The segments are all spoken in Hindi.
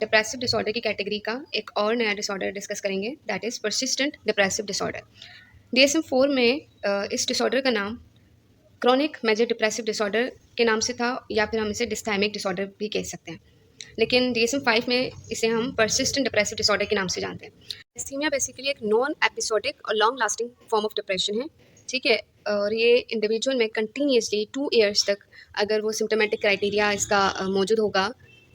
डिप्रेसिव डिसऑर्डर की कैटेगरी का एक और नया डिसऑर्डर डिस्कस करेंगे, that is persistent depressive disorder. DSM-4 में इस डिसऑर्डर का नाम क्रॉनिक मेजर डिप्रेसिव डिसऑर्डर के नाम से था, या फिर हम इसे डिस्थाइमिक डिसऑर्डर भी कह सकते हैं। लेकिन DSM-5 में इसे हम परसिस्टेंट डिप्रेसिव डिसऑर्डर के नाम से जानते हैं। डिस्थीमिया बेसिकली एक नॉन एपिसोडिक और long lasting form of depression है, ठीक है। और ये इंडिविजुअल में कंटिन्यूसली 2 ईयर्स तक अगर वो सिम्टोमेटिक क्राइटेरिया इसका मौजूद होगा,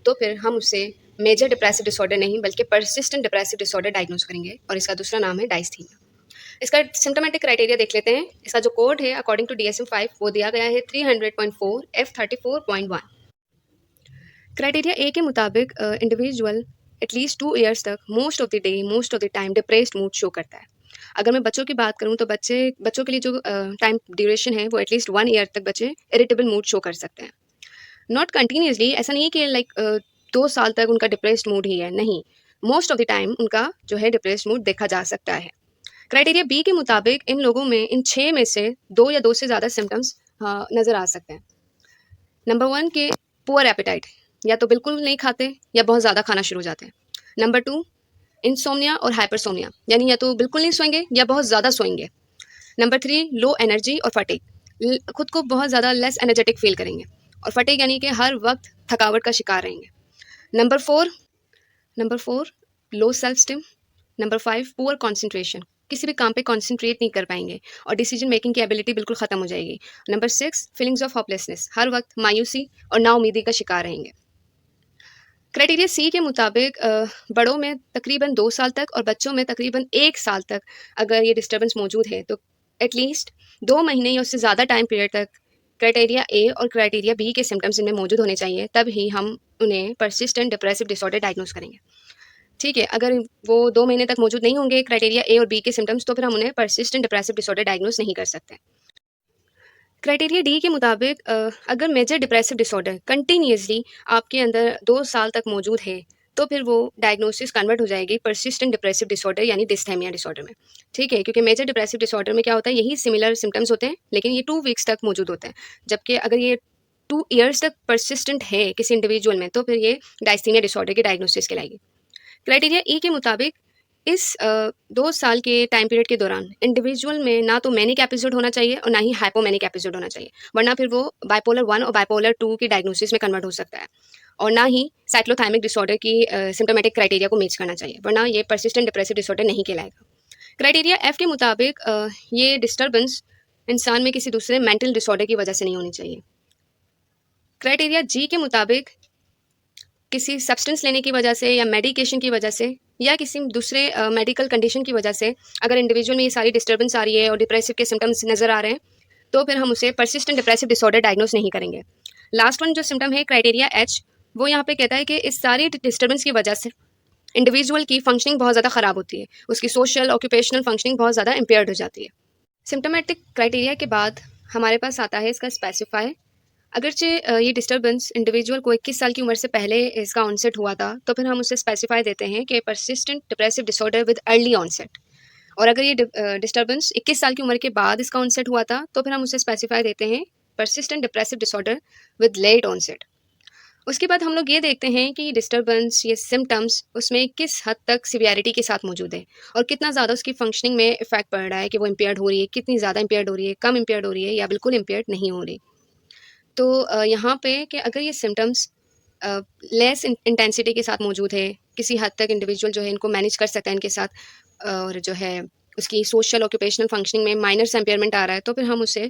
तो फिर हम उसे मेजर डिप्रेसिव डिसऑर्डर नहीं बल्कि परसिस्टेंट डिप्रेसिव डिसऑर्डर डायग्नोज करेंगे, और इसका दूसरा नाम है डायस्थीमिया। इसका सिम्टोमेटिक क्राइटेरिया देख लेते हैं। इसका जो कोड है अकॉर्डिंग टू DSM-5 वो दिया गया है 300.4 F34.1। क्राइटेरिया ए के मुताबिक इंडिविजुअल एटलीस्ट 2 ईयर्स तक most of the day most of the time depressed mood show करता है। अगर मैं बच्चों की बात करूं तो बच्चों के लिए जो टाइम ड्यूरेशन है वो एटलीस्ट 1 ईयर तक बच्चे इरिटेबल मूड शो कर सकते हैं। नॉट कंटिन्यूसली, ऐसा नहीं है कि लाइक 2 साल तक उनका डिप्रेस्ड मूड ही है, नहीं, मोस्ट ऑफ द टाइम उनका जो है डिप्रेस्ड मूड देखा जा सकता है। क्राइटेरिया बी के मुताबिक इन लोगों में इन 6 में से 2 या 2 से ज़्यादा सिम्टम्स नज़र आ सकते हैं। नंबर 1 के पुअर एपेटाइट, या तो बिल्कुल नहीं खाते या बहुत ज़्यादा खाना शुरू हो जाते हैं। नंबर 2 इंसोम्निया और हाइपरसोम्निया, यानी या तो बिल्कुल नहीं सोएंगे या बहुत ज़्यादा सोएंगे। नंबर 3 लो एनर्जी और फटीग, खुद को बहुत ज़्यादा लेस एनर्जेटिक फील करेंगे, और फटीग यानी कि हर वक्त थकावट का शिकार रहेंगे। Number 4 low self esteem. Number 5 poor concentration, किसी भी काम पे कॉन्सेंट्रेट नहीं कर पाएंगे और डिसीजन मेकिंग की एबिलिटी बिल्कुल ख़त्म हो जाएगी। नंबर 6 फीलिंग्स ऑफ होपलेसनेस, हर वक्त मायूसी और नाउमीदी का शिकार रहेंगे। क्राइटेरिया सी के मुताबिक बड़ों में तकरीबन 2 साल तक और बच्चों में तकरीबन 1 साल तक अगर ये डिस्टर्बेंस मौजूद है, तो एटलीस्ट 2 महीने या उससे ज़्यादा टाइम पीरियड तक क्राइटेरिया ए और क्राइटेरिया बी के सिम्टम्स इनमें मौजूद होने चाहिए, तब ही हम उन्हें परसिस्टेंट डिप्रेसिव डिसऑर्डर डायग्नोज करेंगे, ठीक है। अगर वो 2 महीने तक मौजूद नहीं होंगे क्राइटेरिया ए और बी के सिम्टम्स, तो फिर हम उन्हें परसिस्टेंट डिप्रेसिव डिसऑर्डर डायग्नोज नहीं कर सकते। क्राइटेरिया डी के मुताबिक अगर मेजर डिप्रेसिव डिसऑर्डर कंटिन्यूसली आपके अंदर 2 साल तक मौजूद है, तो फिर वो डायग्नोसिस कन्वर्ट हो जाएगी परसिस्टेंट डिप्रेसिव डिसऑर्डर यानी डिस्थाइमिया डिसऑर्डर में, ठीक है। क्योंकि मेजर डिप्रेसिव डिसऑर्डर में क्या होता है, यही सिमिलर सिम्टम्स होते हैं, लेकिन ये 2 वीक्स तक मौजूद होते हैं। जबकि अगर ये 2 ईयर्स तक परसिस्टेंट है किसी इंडिविजुअल में, तो फिर ये डायस्थीमिया डिसऑर्डर की डायग्नोसिस कहलाएगी। क्राइटेरिया ई के मुताबिक इस 2 साल के टाइम पीरियड के दौरान इंडिविजुअल में ना तो मैनिक एपिसोड होना चाहिए और ना ही हाइपोमैनिक एपिसोड होना चाहिए, वरना फिर वो बाइपोलर 1 और बाइपोलर 2 की डायग्नोसिस में कन्वर्ट हो सकता है। और ना ही साइक्लोथाइमिक डिसऑर्डर की सिम्टोमेटिक क्राइटेरिया को मैच करना चाहिए, वरना ये परसिस्टेंट डिप्रेसिव डिसऑर्डर नहीं कहलाएगा। क्राइटेरिया एफ के मुताबिक ये डिस्टर्बेंस इंसान में किसी दूसरे मेंटल डिसऑर्डर की वजह से नहीं होनी चाहिए। क्राइटेरिया जी के मुताबिक किसी सब्सटेंस लेने की वजह से या मेडिकेशन की वजह से या किसी दूसरे मेडिकल कंडीशन की वजह से अगर इंडिविजुअल में ये सारी डिस्टर्बेंस आ रही है और डिप्रेसिव के सिम्टम्स नज़र आ रहे हैं, तो फिर हम उसे परसिस्टेंट डिप्रेसिव डिसऑर्डर डायग्नोज नहीं करेंगे। लास्ट वन जो सिम्टम है क्राइटेरिया एच, वो यहाँ पे कहता है कि इस सारी डिस्टर्बेंस की वजह से इंडिविजुअल की फंक्शनिंग बहुत ज़्यादा ख़राब होती है, उसकी सोशल ऑक्यूपेशनल फंक्शनिंग बहुत ज़्यादा इम्पेयर्ड हो जाती है। सिम्टोमेटिक क्राइटेरिया के बाद हमारे पास आता है इसका स्पेसिफाई। अगरचे ये डिस्टर्बेंस इंडिविजुअल को 21 साल की उम्र से पहले इसका ऑनसेट हुआ था, तो फिर हम उसे स्पेसिफाई देते हैं कि persistent depressive disorder with early onset. और अगर ये डिस्टर्बेंस 21 साल की उम्र के बाद इसका ऑनसेट हुआ था, तो फिर हम उसे स्पेसिफाई देते हैं persistent depressive disorder with late onset. उसके बाद हम लोग ये देखते हैं कि डिस्टर्बेंस, ये सिम्टम्स उसमें किस हद तक सिवियरिटी के साथ मौजूद है और कितना ज़्यादा उसकी फंक्शनिंग में इफेक्ट पड़ रहा है, कि वो इम्पेयर्ड हो रही है, कितनी ज़्यादा इम्पेयर्ड हो रही है, कम इम्पेयर्ड हो रही है या बिल्कुल इम्पेयर्ड नहीं हो रही। तो यहाँ पे कि अगर ये सिम्टम्स लेस इंटेंसिटी के साथ मौजूद है, किसी हद तक इंडिविजुअल जो है इनको मैनेज कर सकता है इनके साथ, और जो है उसकी सोशल ऑक्यूपेशनल फंक्शनिंग में माइनर सा इम्पेयरमेंट आ रहा है, तो फिर हम उसे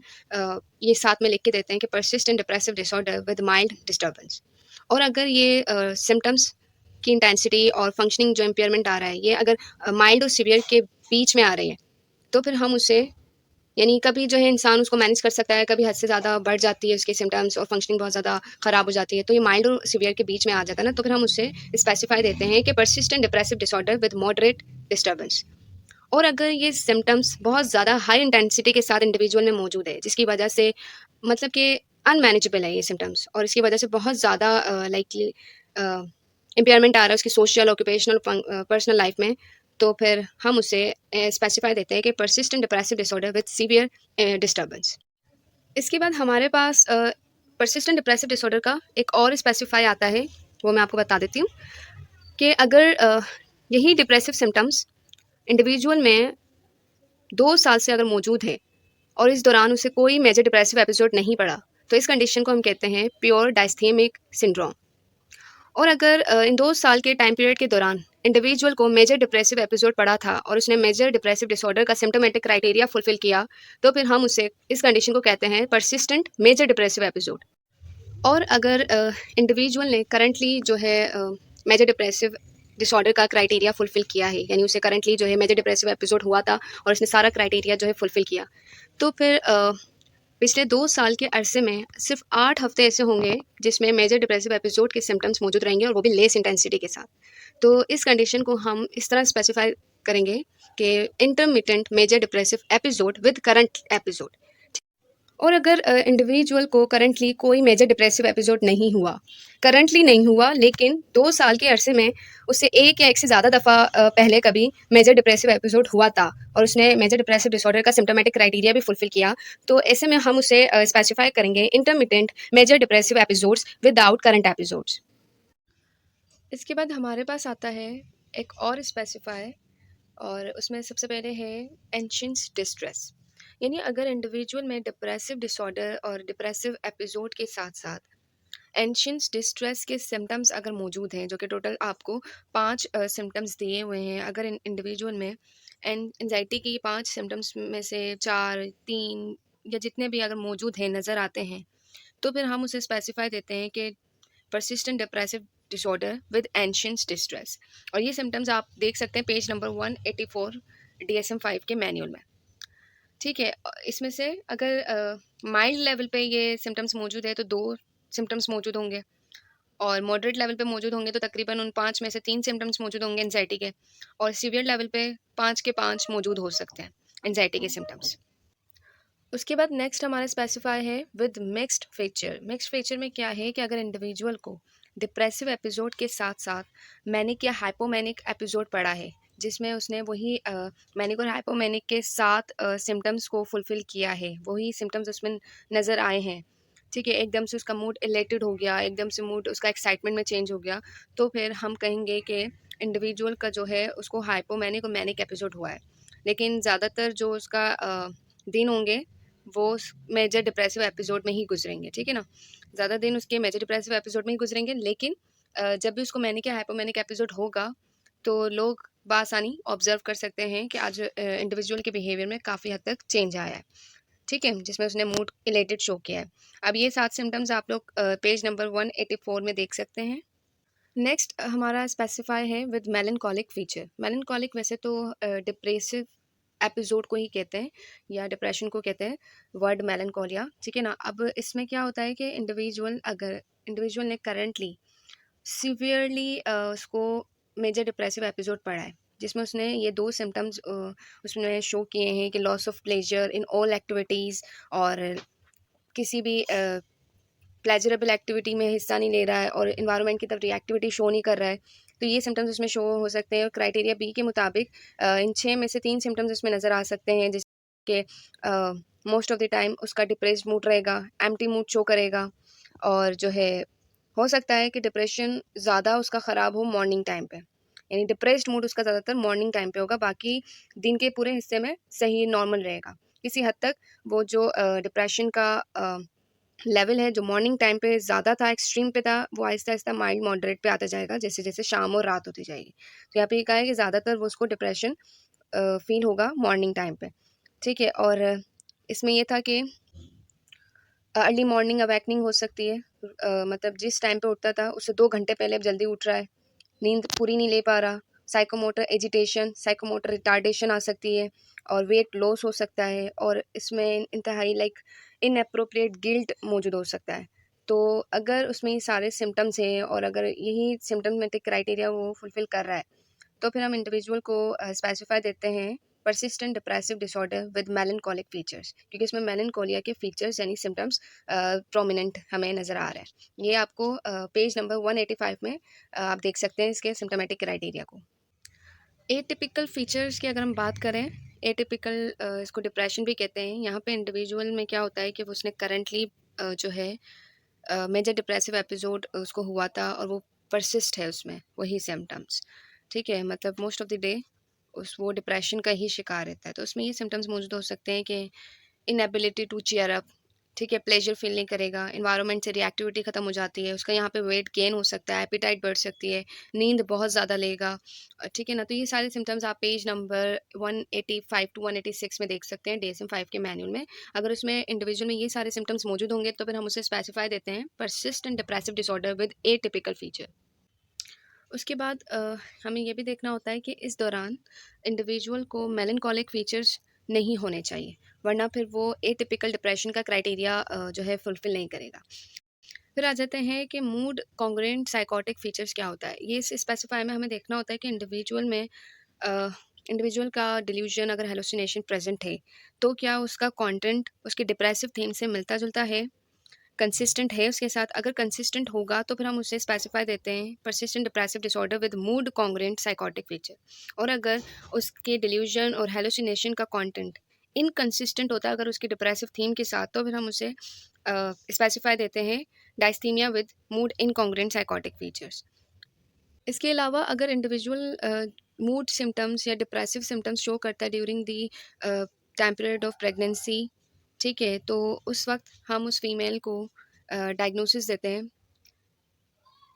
ये साथ में लिख के देते हैं कि persistent depressive disorder with mild disturbance. और अगर ये सिम्टम्स की इंटेंसिटी और फंक्शनिंग जो इम्पेयरमेंट आ रहा है, ये अगर माइल्ड और सीवियर के बीच में आ रही है, तो फिर हम उसे, यानी कभी जो है इंसान उसको मैनेज कर सकता है, कभी हद से ज़्यादा बढ़ जाती है उसके सिम्टम्स और फंक्शनिंग बहुत ज़्यादा ख़राब हो जाती है, तो ये माइल्ड और सीवियर के बीच में आ जाता है ना, तो फिर हम उससे स्पेसिफाई देते हैं कि persistent depressive disorder with moderate disturbance. और अगर ये सिम्टम्स बहुत ज़्यादा हाई इंटेंसिटी के साथ इंडिविजुअल में मौजूद है, जिसकी वजह से मतलब कि अनमैनेजेबल है ये सिम्टम्स, और इसकी वजह से बहुत ज़्यादा लाइकली इम्पेयरमेंट आ रहा है उसकी सोशल ऑक्यूपेशनल पर्सनल लाइफ में, तो फिर हम उसे स्पेसिफाई देते हैं कि persistent depressive disorder with severe disturbance. इसके बाद हमारे पास परसिस्टेंट डिप्रेसिव डिसऑर्डर का एक और स्पेसिफाई आता है, वो मैं आपको बता देती हूँ। कि अगर यही डिप्रेसिव सिम्टम्स इंडिविजुअल में 2 साल से अगर मौजूद है और इस दौरान उसे कोई मेजर डिप्रेसिव एपिसोड नहीं पड़ा, तो इस कंडीशन को हम कहते हैं प्योर डायस्थेमिक सिंड्रोम। और अगर इन 2 साल के टाइम पीरियड के दौरान इंडिविजुअल को मेजर डिप्रेसिव एपिसोड पड़ा था और उसने मेजर डिप्रेसिव डिसऑर्डर का सिम्प्टोमेटिक क्राइटेरिया फुलफिल किया, तो फिर हम उसे इस कंडीशन को कहते हैं परसिस्टेंट मेजर डिप्रेसिव एपिसोड। और अगर इंडिविजुअल ने करंटली जो है मेजर डिप्रेसिव डिसऑर्डर का क्राइटेरिया फुलफिल किया है, यानी उसे करंटली जो है मेजर डिप्रेसिव एपिसोड हुआ था और उसने सारा क्राइटेरिया जो है फुलफिल किया, तो फिर पिछले 2 साल के अरसे में सिर्फ 8 हफ्ते ऐसे होंगे जिसमें मेजर डिप्रेसिव एपिसोड के सिम्टम्स मौजूद रहेंगे और वो भी लेस इंटेंसिटी के साथ। तो इस कंडीशन को हम इस तरह स्पेसिफाई करेंगे कि intermittent major depressive episode with current episode. और अगर इंडिविजुअल को करंटली कोई मेजर डिप्रेसिव एपिसोड नहीं हुआ, करंटली नहीं हुआ, लेकिन 2 साल के अरसे में उससे एक या एक से ज़्यादा दफ़ा पहले कभी मेजर डिप्रेसिव एपिसोड हुआ था और उसने मेजर डिप्रेसिव डिसऑर्डर का सिम्प्टोमेटिक क्राइटेरिया भी फुलफिल किया, तो ऐसे में हम उसे स्पेसिफाई करेंगे intermittent major depressive episodes without current episodes. इसके बाद हमारे पास आता है एक और स्पेसिफाई, और उसमें सबसे पहले है एंशियंस डिस्ट्रेस। यानी अगर इंडिविजुअल में डिप्रेसिव डिसऑर्डर और डिप्रेसिव एपिसोड के साथ साथ एंशियंस डिस्ट्रेस के सिम्टम्स अगर मौजूद हैं, जो कि टोटल आपको 5 सिम्टम्स दिए हुए हैं, अगर इंडिविजुअल में एंजाइटी की 5 सिम्टम्स में से 4, 3 या जितने भी अगर मौजूद हैं नज़र आते हैं, तो फिर हम उसे स्पेसिफाई देते हैं कि persistent depressive disorder with anxious distress। और ये सिम्टम्स आप देख सकते हैं पेज नंबर 184 DSM-5 के मैनुअल में। ठीक है, इसमें से अगर माइल्ड लेवल पे ये सिम्टम्स मौजूद है तो 2 सिम्टम्स मौजूद होंगे, और मॉडरेट लेवल पे मौजूद होंगे तो तकरीबन उन 5 में से 3 सिम्टम्स मौजूद होंगे एंजाइटी के, और सीवियर लेवल पे 5 के 5 मौजूद हो सकते हैं एंजाइटी के सिम्टम्स। उसके बाद नेक्स्ट हमारा स्पेसिफाई है with mixed feature. Mixed feature में क्या है कि अगर इंडिविजुअल को डिप्रेसिव एपिसोड के साथ साथ मैनिक या हाइपोमैनिक एपिसोड पड़ा है, जिसमें उसने वही मैनिक और हाइपोमैनिक के साथ सिम्टम्स को फुलफिल किया है, वही सिम्टम्स उसमें नज़र आए हैं, ठीक है, एकदम से उसका मूड इलेटेड हो गया, एकदम से मूड उसका एक्साइटमेंट में चेंज हो गया, तो फिर हम कहेंगे कि इंडिविजुअल का जो है उसको हाइपोमैनिक और मैनिक एपिसोड हुआ है। लेकिन ज़्यादातर जो उसका दिन होंगे वो मेजर डिप्रेसिव एपिसोड में ही गुजरेंगे, ठीक है ना, ज़्यादा दिन उसके मेजर डिप्रेसिव एपिसोड में ही गुजरेंगे। लेकिन जब भी उसको मैनिक या हाइपोमैनिक एपिसोड होगा, तो लोग बासानी ऑब्जर्व कर सकते हैं कि आज इंडिविजुअल के बिहेवियर में काफ़ी हद तक चेंज आया है, ठीक है, जिसमें उसने मूड इलेटेड शो किया है। अब ये 7 सिम्टम्स आप लोग पेज नंबर 184 में देख सकते हैं। नेक्स्ट हमारा स्पेसिफाई है विद मेलनकॉलिक फीचर। मेलनकॉलिक वैसे तो डिप्रेसिव एपिसोड को ही कहते हैं या डिप्रेशन को कहते हैं, वर्ड मेलनकोलिया, ठीक है ना। अब इसमें क्या होता है कि इंडिविजुअल ने करंटली सीवियरली उसको मेजर डिप्रेसिव एपिसोड पड़ा है, जिसमें उसने ये 2 सिम्टम्स उसमें शो किए हैं कि loss of pleasure in all activities, और किसी भी प्लेजरेबल एक्टिविटी में हिस्सा नहीं ले रहा है और इन्वायरमेंट की तरफ रिएक्टिविटी शो नहीं कर रहा है, तो ये सिम्टम्स उसमें शो हो सकते हैं। और क्राइटेरिया बी के मुताबिक इन 6 में से 3 सिम्टम्स उसमें नज़र आ सकते हैं, जिसके मोस्ट ऑफ द टाइम उसका डिप्रेस्ड मूड रहेगा, एम्प्टी मूड शो करेगा, और जो है हो सकता है कि डिप्रेशन ज़्यादा उसका ख़राब हो मॉर्निंग टाइम पे, यानी डिप्रेस्ड मूड उसका ज़्यादातर मॉर्निंग टाइम पे होगा, बाकी दिन के पूरे हिस्से में सही नॉर्मल रहेगा। किसी हद तक वो जो डिप्रेशन का लेवल है जो मॉर्निंग टाइम पे ज़्यादा था, एक्सट्रीम पे था, वो आहिस्ता-आहिस्ता माइल्ड मॉडरेट पे आता जाएगा जैसे-जैसे शाम और रात होती जाएगी। तो यहाँ पे ये कहा है कि ज़्यादातर वो उसको डिप्रेशन फ़ील होगा मॉर्निंग टाइम पे, ठीक है। और इसमें ये था कि अर्ली मॉर्निंग अवेकनिंग हो सकती है, मतलब जिस टाइम पे उठता था उससे 2 घंटे पहले अब जल्दी उठ रहा है, नींद पूरी नहीं ले पा रहा, साइकोमोटर एजिटेशन, साइकोमोटर रिटार्डेशन आ सकती है, और वेट लॉस हो सकता है, और इसमें इंतहाई लाइक इनएप्रोप्रिएट गिल्ट मौजूद हो सकता है। तो अगर उसमें ये सारे सिम्टम्स हैं और अगर यही सिम्टमेटिक क्राइटेरिया वो फुलफ़िल कर रहा है, तो फिर हम इंडिविजुअल को स्पेसिफाई देते हैं persistent depressive disorder with melancholic features, क्योंकि इसमें मेलनकोलिया के फीचर्स यानी सिम्टम्स प्रोमिनेंट हमें नज़र आ रहा है। ये आपको पेज नंबर 185 में आप देख सकते हैं इसके सिम्टोमेटिक क्राइटेरिया को। एटिपिकल फीचर्स की अगर हम बात करें, एटिपिकल इसको डिप्रेशन भी कहते हैं। यहाँ पे इंडिविजुअल में क्या होता है कि उसने करंटली जो है मेजर डिप्रेसिव एपिसोड उसको हुआ था और वो परसिस्ट है उसमें वही सिम्टम्स, ठीक है? मतलब मोस्ट ऑफ द डे वो डिप्रेशन का ही शिकार रहता है। तो उसमें ये सिम्टम्स मौजूद हो सकते हैं कि इनएबिलिटी टू चीयर अप, ठीक है? प्लेजर फील नहीं करेगा, एनवायरनमेंट से रिएक्टिविटी खत्म हो जाती है, उसका यहाँ पे वेट गेन हो सकता है, एपेटाइट बढ़ सकती है, नींद बहुत ज़्यादा लेगा, ठीक है ना? तो ये सारे सिम्टम्स आप पेज नंबर 185 टू 186 में देख सकते हैं DSM-5 के मैनुअल में। अगर उसमें इंडिविजुअल में ये सारे सिम्टम्स मौजूद होंगे तो फिर हम उसे स्पेसिफाई देते हैं persistent depressive disorder with atypical feature. उसके बाद हमें ये भी देखना होता है कि इस दौरान इंडिविजुअल को मेलनकॉलिक फीचर्स नहीं होने चाहिए, वरना फिर वो एटिपिकल डिप्रेशन का क्राइटेरिया जो है फुलफिल नहीं करेगा। फिर आ जाते हैं कि मूड कॉन्ग्रुएंट साइकोटिक फीचर्स क्या होता है। ये इस स्पेसिफाई में हमें देखना होता है कि इंडिविजुअल का डिल्यूजन अगर हेलुसिनेशन प्रेजेंट है तो क्या उसका कंटेंट उसके डिप्रेसिव थीम से मिलता जुलता है, कंसिस्टेंट है उसके साथ। अगर कंसिस्टेंट होगा तो फिर हम उसे स्पेसिफाई देते हैं persistent depressive disorder with mood congruent psychotic feature. और अगर उसके डिल्यूजन और हेलुसिनेशन का कंटेंट इनकंसिस्टेंट होता है अगर उसकी डिप्रेसिव थीम के साथ, तो फिर हम उसे स्पेसिफाई देते हैं डायस्थीमिया with mood incongruent psychotic features. इसके अलावा अगर इंडिविजुअल मूड सिम्टम्स या डिप्रेसिव सिम्टम्स शो करता है during the time period of pregnancy, ठीक है? तो उस वक़्त हम उस फीमेल को डायग्नोसिस देते हैं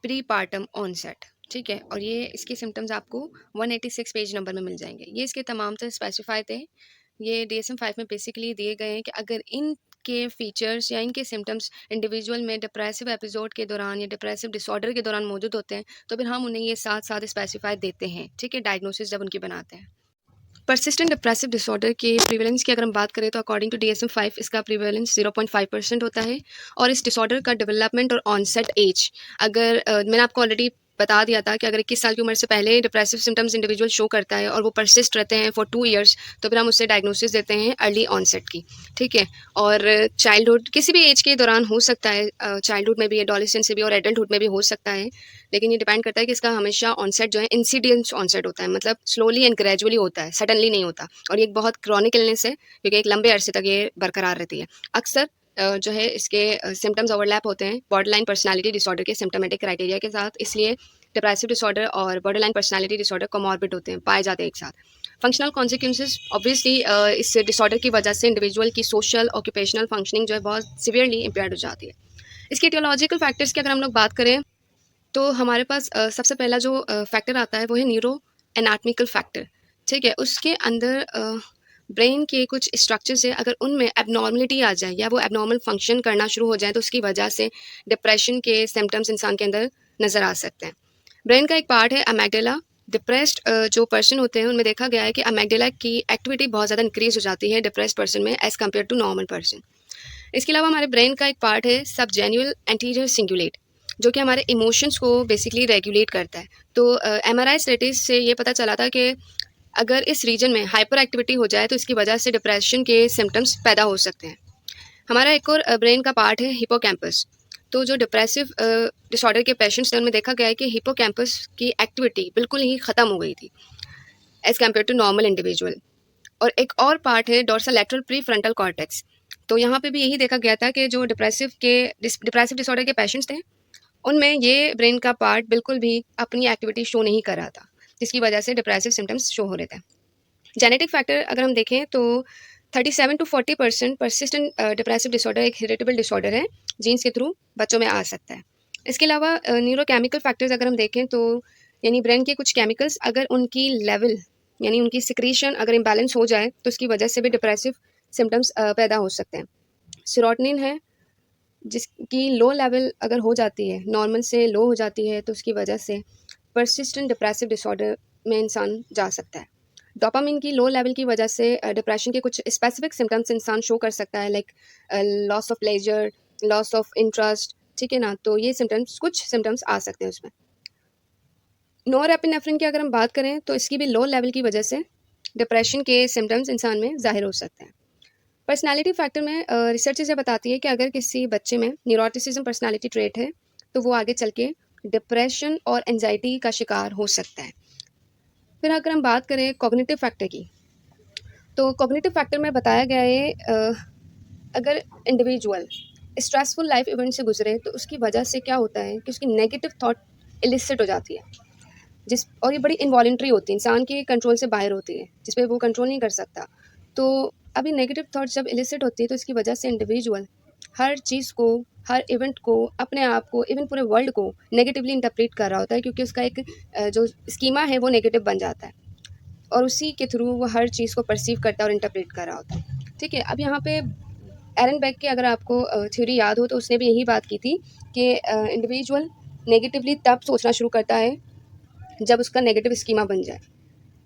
प्री पार्टम ऑनसेट, ठीक है? और ये इसके सिम्टम्स आपको 186 पेज नंबर में मिल जाएँगे। ये इसके तमाम तरह स्पेसिफाई थे। ये DSM-5 में बेसिकली दिए गए हैं कि अगर इनके फीचर्स या इनके सिम्टम्स इंडिविजुअल में डिप्रेसिव एपिसोड के दौरान या डिप्रेसिव डिसऑर्डर के दौरान मौजूद होते हैं, तो फिर हम उन्हें ये साथ-साथ स्पेसिफाई देते हैं, ठीक है? डायग्नोसिस जब उनकी बनाते हैं। पर्सिस्टेंट डिप्रेसिव डिसऑर्डर के प्रीवैलेंस की अगर हम बात करें तो अकॉर्डिंग टू DSM-5 इसका प्रीवैलेंस 0.5% होता है। और इस डिसऑर्डर का डेवलपमेंट और ऑनसेट एज अगर मैंने आपको ऑलरेडी बता दिया था कि अगर 21 साल की उम्र से पहले डिप्रेसिव सिम्टम्स इंडिविजुअल शो करता है और वो परसिस्ट रहते हैं फॉर 2 ईयर्स, तो फिर हम उससे डायग्नोसिस देते हैं अर्ली ऑनसेट की, ठीक है? और चाइल्डहुड किसी भी एज के दौरान हो सकता है, चाइल्डहुड में भी, एडोलेसेंस से भी और एडल्टहुड में भी हो सकता है। लेकिन ये डिपेंड करता है कि इसका हमेशा ऑनसेट जो है इंसिडियंस ऑनसेट होता है, मतलब स्लोली एंड ग्रेजुअली होता है, सडनली नहीं होता। और ये एक बहुत क्रॉनिक इलनेस है क्योंकि एक लंबे अरसे तक ये बरकरार रहती है। अक्सर जो है इसके सिम्टम्स ओवरलैप होते हैं बॉर्डरलाइन पर्सनैलिटी डिसऑर्डर के सिम्टोमेटिक क्राइटेरिया के साथ, इसलिए डिप्रेसिव डिसऑर्डर और बॉर्डरलाइन पर्सनैलिटी डिसऑर्डर कोमॉर्बिड होते हैं, पाए जाते हैं एक साथ। फंक्शनल कॉन्सिक्वेंसेस ऑब्वियसली इस डिसऑर्डर की वजह से इंडिविजुअल की सोशल ऑक्यूपेशनल फंक्शनिंग जो है बहुत सिवियरली इम्पेयर्ड हो जाती है। इसके एटियोलॉजिकल फैक्टर्स की अगर हम लोग बात करें तो हमारे पास सबसे पहला जो फैक्टर आता है वो है न्यूरो एनाटॉमिकल फैक्टर, ठीक है? उसके अंदर ब्रेन के कुछ स्ट्रक्चर्स है, अगर उनमें एबनॉर्मलिटी आ जाए या वो एबनॉर्मल फंक्शन करना शुरू हो जाए तो उसकी वजह से डिप्रेशन के सिम्टम्स इंसान के अंदर नज़र आ सकते हैं। ब्रेन का एक पार्ट है अमेगडाला। डिप्रेस्ड जो पर्सन होते हैं उनमें देखा गया है कि अमेगडाला की एक्टिविटी बहुत ज़्यादा इंक्रीज हो जाती है डिप्रेस्ड पर्सन में as compared to normal person. इसके अलावा हमारे ब्रेन का एक पार्ट है सबजेन्युअल एंटीरियर सिंगुलेट, जो कि हमारे इमोशंस को बेसिकली रेगुलेट करता है। तो MRI स्टडीज़ से ये पता चला था कि अगर इस रीजन में हाइपर एक्टिविटी हो जाए तो इसकी वजह से डिप्रेशन के सिम्टम्स पैदा हो सकते हैं। हमारा एक और ब्रेन का पार्ट है हिपोकैम्पस। तो जो डिप्रेसिव डिसऑर्डर के पेशेंट्स थे उनमें देखा गया है कि हिपोकैम्पस की एक्टिविटी बिल्कुल ही ख़त्म हो गई थी as compared to normal individual. और एक और पार्ट है डोर्सोलैटरल प्रीफ्रंटल कॉर्टेक्स। तो यहाँ पे भी यही देखा गया था कि जो डिप्रेसिव डिसऑर्डर के पेशेंट्स थे उनमें ये ब्रेन का पार्ट बिल्कुल भी अपनी एक्टिविटी शो नहीं कर रहा था, जिसकी वजह से डिप्रेसिव सिम्टम्स शो हो रहे थे। जेनेटिक फैक्टर अगर हम देखें तो 37 to 40% परसिस्टेंट डिप्रेसिव डिसऑर्डर एक हेरिटेबल डिसऑर्डर है, जीन्स के थ्रू बच्चों में आ सकता है। इसके अलावा न्यूरोकेमिकल फैक्टर्स अगर हम देखें तो यानी ब्रेन के कुछ केमिकल्स अगर उनकी लेवल यानी उनकी सिक्रीशन अगर इम्बैलेंस हो जाए तो उसकी वजह से भी डिप्रेसिव सिम्टम्स पैदा हो सकते हैं। सेरोटोनिन है जिसकी लो लेवल अगर हो जाती है, नॉर्मल से लो हो जाती है, तो उसकी वजह से परसिस्टेंट डिप्रेसिव डिसऑर्डर में इंसान जा सकता है। डोपामाइन की लो लेवल की वजह से डिप्रेशन के कुछ स्पेसिफिक सिम्टम्स इंसान शो कर सकता है, like loss of pleasure, loss of interest, ठीक है ना? तो ये कुछ सिम्टम्स आ सकते हैं उसमें। नॉरएपिनेफ्रिन की अगर हम बात करें तो इसकी भी लो लेवल की वजह से डिप्रेशन के सिम्टम्स इंसान में ज़ाहिर हो सकते हैं। पर्सनैलिटी फैक्टर में रिसर्च ये बताती है कि अगर किसी बच्चे में न्यूरोटिसिज्म पर्सनैलिटी ट्रेट है तो वो आगे चल के डिप्रेशन और एंजाइटी का शिकार हो सकता है। फिर अगर हम बात करें कॉग्निटिव फैक्टर की, तो कॉग्निटिव फैक्टर में बताया गया है अगर इंडिविजुअल स्ट्रेसफुल लाइफ इवेंट से गुजरे तो उसकी वजह से क्या होता है कि उसकी नेगेटिव थॉट इलिसिट हो जाती है, और ये बड़ी इनवॉलंटरी होती है, इंसान के कंट्रोल से बाहर होती है, जिस पे वो कंट्रोल नहीं कर सकता। तो अभी नेगेटिव थॉट्स जब इलिसिट होती है तो इसकी वजह से इंडिविजुअल हर चीज़ को, हर इवेंट को, अपने आप को, इवन पूरे वर्ल्ड को नेगेटिवली इंटरप्रेट कर रहा होता है, क्योंकि उसका एक जो स्कीमा है वो नेगेटिव बन जाता है और उसी के थ्रू वो हर चीज़ को परसीव करता है और इंटरप्रेट कर रहा होता है। ठीक है, अब यहाँ पे एरन बेक की अगर आपको थ्योरी याद हो तो उसने भी यही बात की थी कि इंडिविजुअल नेगेटिवली तब सोचना शुरू करता है जब उसका नेगेटिव स्कीमा बन जाए।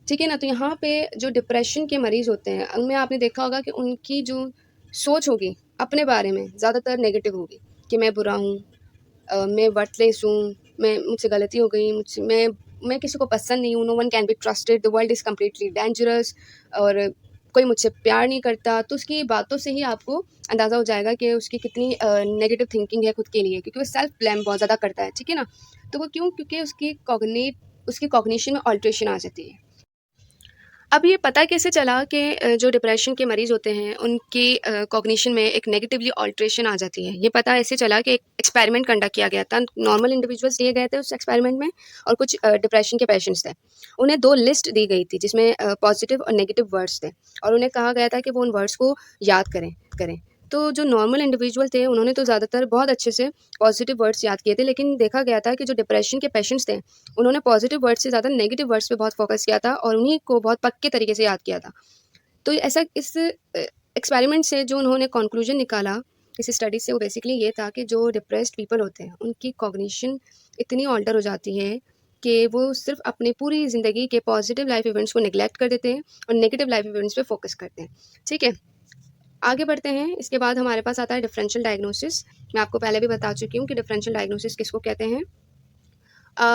ठीक है ना? तो यहाँ पे जो डिप्रेशन के मरीज़ होते हैं, उनमें आपने देखा होगा कि उनकी जो सोच होगी अपने बारे में ज़्यादातर नेगेटिव होगी कि मैं बुरा हूँ, मैं वर्थलेस हूँ, मुझसे गलती हो गई, मैं किसी को पसंद नहीं हूँ, no one can be trusted, the world is completely dangerous, और कोई मुझसे प्यार नहीं करता। तो उसकी बातों से ही आपको अंदाज़ा हो जाएगा कि उसकी कितनी नेगेटिव थिंकिंग है खुद के लिए, क्योंकि वो सेल्फ ब्लेम बहुत ज़्यादा करता है। ठीक है ना? तो वो क्यों? क्योंकि उसकी कॉग्निशन में अल्टरेशन आ जाती है। अब ये पता कैसे चला कि जो डिप्रेशन के मरीज़ होते हैं उनकी कॉग्निशन में एक नेगेटिवली अल्टरेशन आ जाती है? ये पता ऐसे चला कि एक एक्सपेरिमेंट कंडक्ट किया गया था। नॉर्मल इंडिविजुअल्स लिए गए थे उस एक्सपेरिमेंट में, और कुछ डिप्रेशन के पेशेंट्स थे। उन्हें 2 लिस्ट दी गई थी जिसमें पॉजिटिव और नेगेटिव वर्ड्स थे, और उन्हें कहा गया था कि वो उन वर्ड्स को याद करें। तो जो नॉर्मल इंडिविजुअल थे उन्होंने तो ज़्यादातर बहुत अच्छे से पॉजिटिव वर्ड्स याद किए थे, लेकिन देखा गया था कि जो डिप्रेशन के पेशेंट्स थे उन्होंने पॉजिटिव वर्ड्स से ज़्यादा नेगेटिव वर्ड्स पे बहुत फोकस किया था और उन्हीं को बहुत पक्के तरीके से याद किया था। तो ऐसा इस एक्सपेरिमेंट से जो उन्होंने कंक्लूजन निकाला इस स्टडी से, वो बेसिकली ये था कि जो डिप्रेस्ड पीपल होते हैं उनकी कॉग्निशन इतनी ऑल्टर हो जाती है कि वो सिर्फ अपनी पूरी ज़िंदगी के पॉजिटिव लाइफ इवेंट्स को निगलेक्ट कर देते हैं और नेगेटिव लाइफ इवेंट्स पे फोकस करते हैं। ठीक है, आगे बढ़ते हैं। इसके बाद हमारे पास आता है डिफरेंशियल डायग्नोसिस। मैं आपको पहले भी बता चुकी हूँ कि डिफरेंशियल डायग्नोसिस किसको कहते हैं।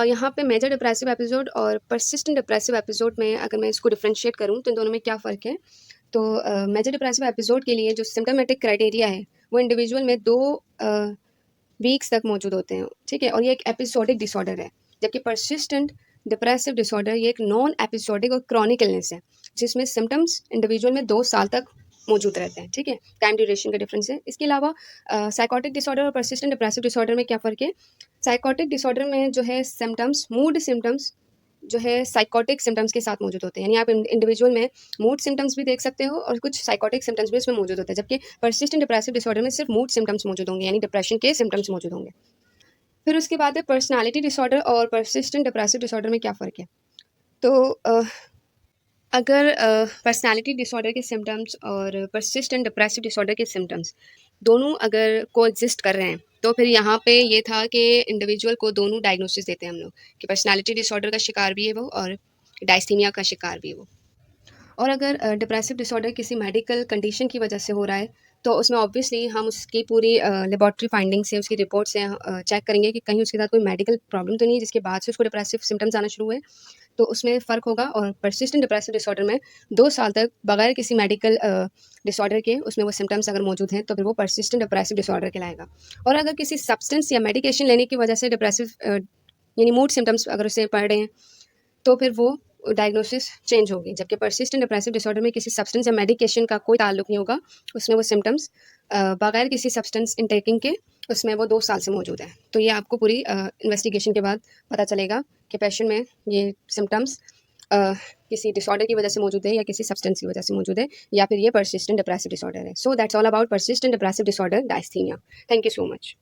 यहाँ पे मेजर डिप्रेसिव एपिसोड और परसिस्टेंट डिप्रेसिव एपिसोड में अगर मैं इसको डिफरेंशिएट करूँ तो इन दोनों में क्या फ़र्क है। तो मेजर डिप्रेसिव एपिसोड के लिए जो सिम्टोमेटिक क्राइटेरिया है वो इंडिविजुअल में 2 वीक्स तक मौजूद होते हैं। ठीक है, और ये एक एपिसोडिक डिसऑर्डर है, जबकि परसिस्टेंट डिप्रेसिव डिसऑर्डर ये एक नॉन एपिसोडिक और क्रॉनिक इलनेस है, जिसमें सिम्टम्स इंडिविजुअल में 2 साल तक मौजूद रहते हैं। ठीक है, टाइम ड्यूरेशन का डिफरेंस है। इसके अलावा साइकोटिक डिसऑर्डर और परसिस्टेंट डिप्रेसिव डिसऑर्डर में क्या फ़र्क है। साइकोटिक डिसऑर्डर में जो है सिम्टम्स, मूड सिम्टम्स जो है साइकोटिक सिम्टम्स के साथ मौजूद होते हैं, यानी आप इंडिविजुअल में मूड सिम्टम्स भी देख सकते हो और कुछ साइकोटिक सिम्टम्स भी इसमें मौजूद होते हैं, जबकि परसिस्टेंट डिप्रेसिव डिसऑर्डर में सिर्फ मूड सिम्टम्स मौजूद होंगे, यानी डिप्रेशन के सिम्टम्स मौजूद होंगे। फिर उसके बाद है पर्सनालिटी डिसऑर्डर और परसिस्टेंट डिप्रेसिव डिसऑर्डर में क्या फ़र्क है। तो अगर पर्सनालिटी डिसऑर्डर के सिम्टम्स और परसिस्टेंट डिप्रेसिव डिसऑर्डर के सिम्टम्स दोनों अगर कोएग्जिस्ट कर रहे हैं, तो फिर यहाँ पे ये था कि इंडिविजुअल को दोनों डायग्नोसिस देते हैं हम लोग, कि पर्सनालिटी डिसऑर्डर का शिकार भी है वो और डायस्थीमिया का शिकार भी है वो। और अगर डिप्रेसिव डिसऑर्डर किसी मेडिकल कंडीशन की वजह से हो रहा है, तो उसमें ऑब्वियसली हम उसकी पूरी लेबॉरेटरी फाइंडिंग से, उसकी रिपोर्ट से चेक करेंगे कि कहीं उसके साथ कोई मेडिकल प्रॉब्लम तो नहीं है जिसके बाद से उसको डिप्रेसिव सिम्टम्स आना शुरू हुए। तो उसमें फ़र्क होगा। और परसिस्टेंट डिप्रेसिव डिसऑर्डर में 2 साल तक बगैर किसी मेडिकल डिसऑर्डर के उसमें वो सिम्टम्स अगर मौजूद हैं, तो फिर वो परसिस्टेंट डिप्रेसिव डिसऑर्डर कहलाएगा। और अगर किसी सब्सटेंस या मेडिकेशन लेने की वजह से डिप्रेसिव यानी मूड सिम्टम्स अगर उसे पड़ रहे हैं, तो फिर वो डायग्नोसिस चेंज होगी। जबकि परसिस्टेंट डिप्रेसिव डिसऑर्डर में किसी सब्सटेंस या मेडिकेशन का कोई ताल्लुक नहीं होगा, उसमें वो सिम्टम्स बगैर किसी सब्सटेंस इनटेकिंग के उसमें वो 2 साल से मौजूद है। तो ये आपको पूरी इन्वेस्टिगेशन के बाद पता चलेगा कि पेशेंट में ये सिम्टम्स किसी डिसऑर्डर की वजह से मौजूद है या किसी सब्सटेंस की वजह से मौजूद है, या फिर ये परसिस्टेंट डिप्रेसिव डिसऑर्डर है। So that's all about persistent depressive disorder dysthymia. Thank you so much.